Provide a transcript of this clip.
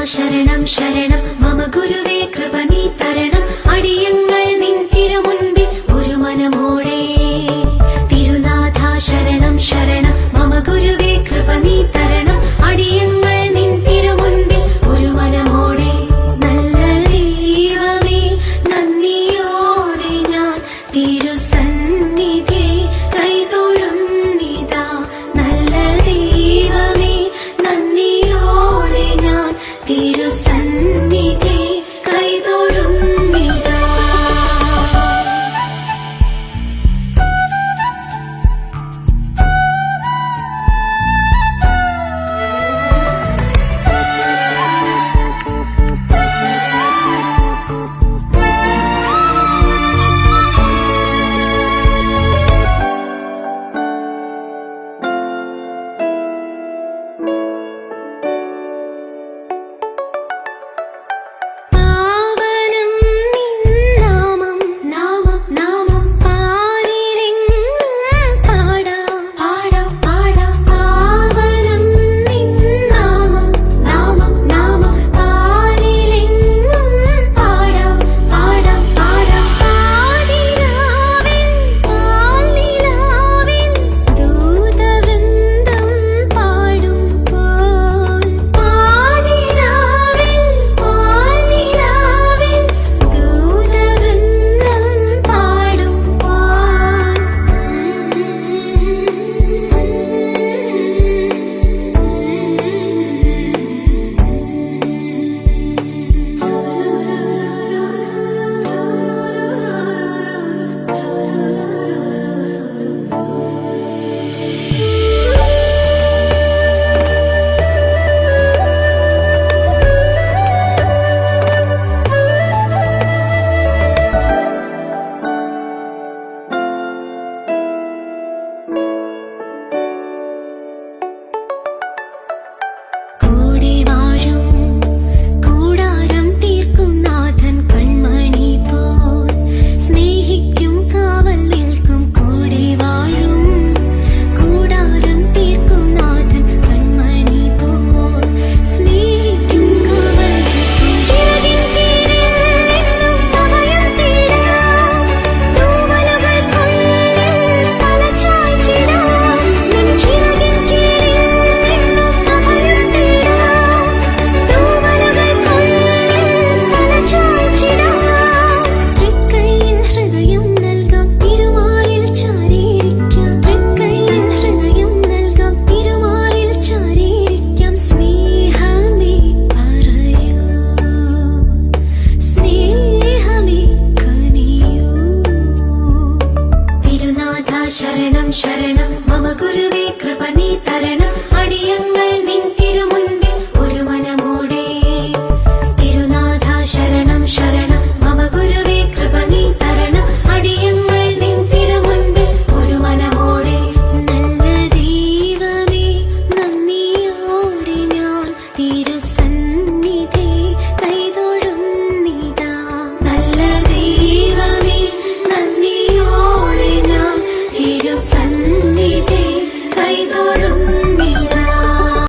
ശരണം ശരണം മമ ഗുരുവേ കൃപ നീ തരണം അടിയങ്ങൾ നിൻ തിരുമുൻപിൽ ഒരു മനമോടെ തിരുനാഥ ശരണം ശരണം മമ ഗുരുവേ കൃപ നീ തരണം അടിയങ്ങൾ നിൻ തിരുമുൻപിൽ ഒരു മനമോടെ നല്ല ദൈവമേ നന്ദിയോടെ ഞാൻ തിരുസന്നിധി കൈതൊഴുന്നിതാ നല്ല ദൈവമേ നന്ദിയോടെ ഞാൻ തിരുസന്നിധി കൈതൊഴുന്നിതാ ശരണം ശരണം